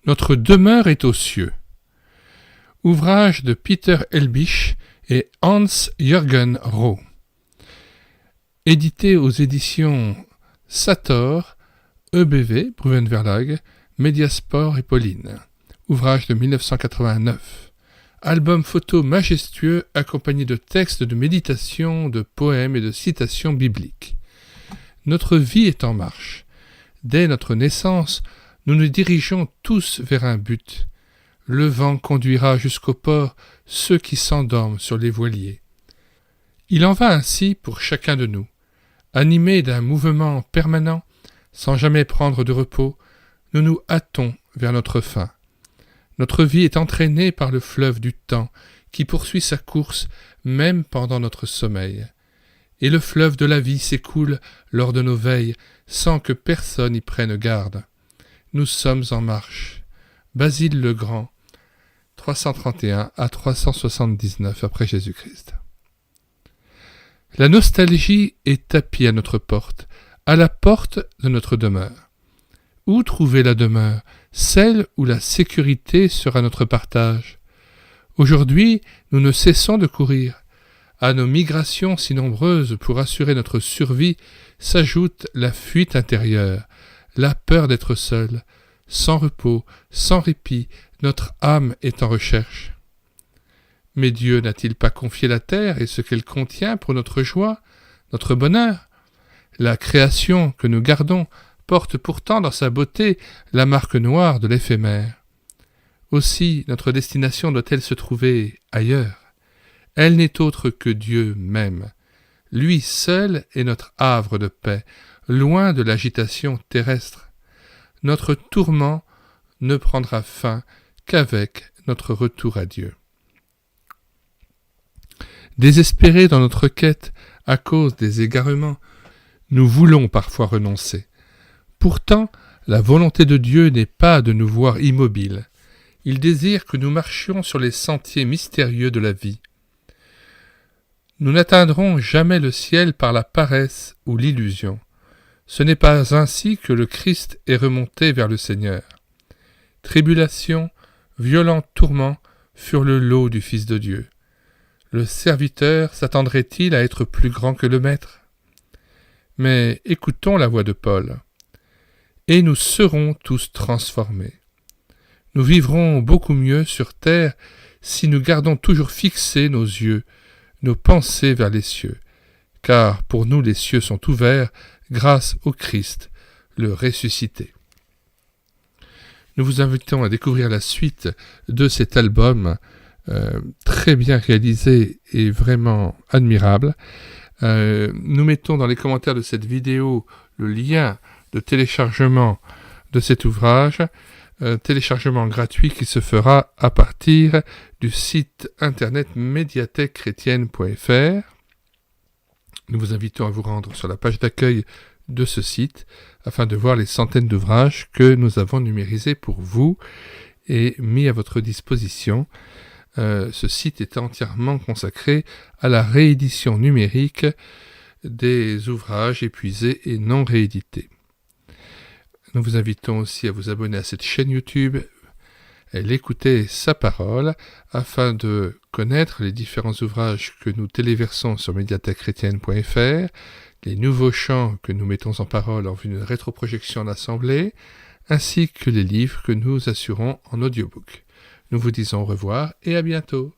Notre demeure est aux cieux. Ouvrage de Peter Helbich et Hans-Jürgen Roh. Édité aux éditions Sator, EBV, Bruven Verlag, Mediasport et Pauline. Ouvrage de 1989. Album photo majestueux accompagné de textes de méditation, de poèmes et de citations bibliques. Notre vie est en marche. Dès notre naissance, nous nous dirigeons tous vers un but. Le vent conduira jusqu'au port ceux qui s'endorment sur les voiliers. Il en va ainsi pour chacun de nous. Animés d'un mouvement permanent, sans jamais prendre de repos, nous nous hâtons vers notre fin. Notre vie est entraînée par le fleuve du temps qui poursuit sa course même pendant notre sommeil. Et le fleuve de la vie s'écoule lors de nos veilles sans que personne y prenne garde. Nous sommes en marche. Basile le Grand, 331 à 379 après Jésus-Christ. La nostalgie est tapie à notre porte, à la porte de notre demeure. Où trouver la demeure, celle où la sécurité sera notre partage? Aujourd'hui, nous ne cessons de courir. À nos migrations si nombreuses pour assurer notre survie s'ajoute la fuite intérieure, la peur d'être seul. Sans repos, sans répit, notre âme est en recherche. Mais Dieu n'a-t-il pas confié la terre et ce qu'elle contient pour notre joie, notre bonheur? La création que nous gardons porte pourtant dans sa beauté la marque noire de l'éphémère. Aussi notre destination doit-elle se trouver ailleurs. Elle n'est autre que Dieu même. Lui seul est notre havre de paix, loin de l'agitation terrestre. Notre tourment ne prendra fin qu'avec notre retour à Dieu. Désespérés dans notre quête à cause des égarements, nous voulons parfois renoncer. Pourtant, la volonté de Dieu n'est pas de nous voir immobiles. Il désire que nous marchions sur les sentiers mystérieux de la vie. Nous n'atteindrons jamais le ciel par la paresse ou l'illusion. Ce n'est pas ainsi que le Christ est remonté vers le Seigneur. Tribulation, violents tourments furent le lot du Fils de Dieu. Le serviteur s'attendrait-il à être plus grand que le Maître? Mais écoutons la voix de Paul. « Et nous serons tous transformés. Nous vivrons beaucoup mieux sur terre si nous gardons toujours fixés nos yeux, nos pensées vers les cieux, car pour nous les cieux sont ouverts grâce au Christ, le ressuscité. » Nous vous invitons à découvrir la suite de cet album, très bien réalisé et vraiment admirable. Nous mettons dans les commentaires de cette vidéo le lien de téléchargement de cet ouvrage, téléchargement gratuit qui se fera à partir du site internet médiathèquechrétienne.fr. Nous vous invitons à vous rendre sur la page d'accueil de ce site afin de voir les centaines d'ouvrages que nous avons numérisés pour vous et mis à votre disposition. Ce site est entièrement consacré à la réédition numérique des ouvrages épuisés et non réédités. Nous vous invitons aussi à vous abonner à cette chaîne YouTube et l'écouter sa parole afin de connaître les différents ouvrages que nous téléversons sur médiathèquechrétienne.fr, les nouveaux chants que nous mettons en parole en vue d'une rétroprojection en assemblée, ainsi que les livres que nous assurons en audiobook. Nous vous disons au revoir et à bientôt.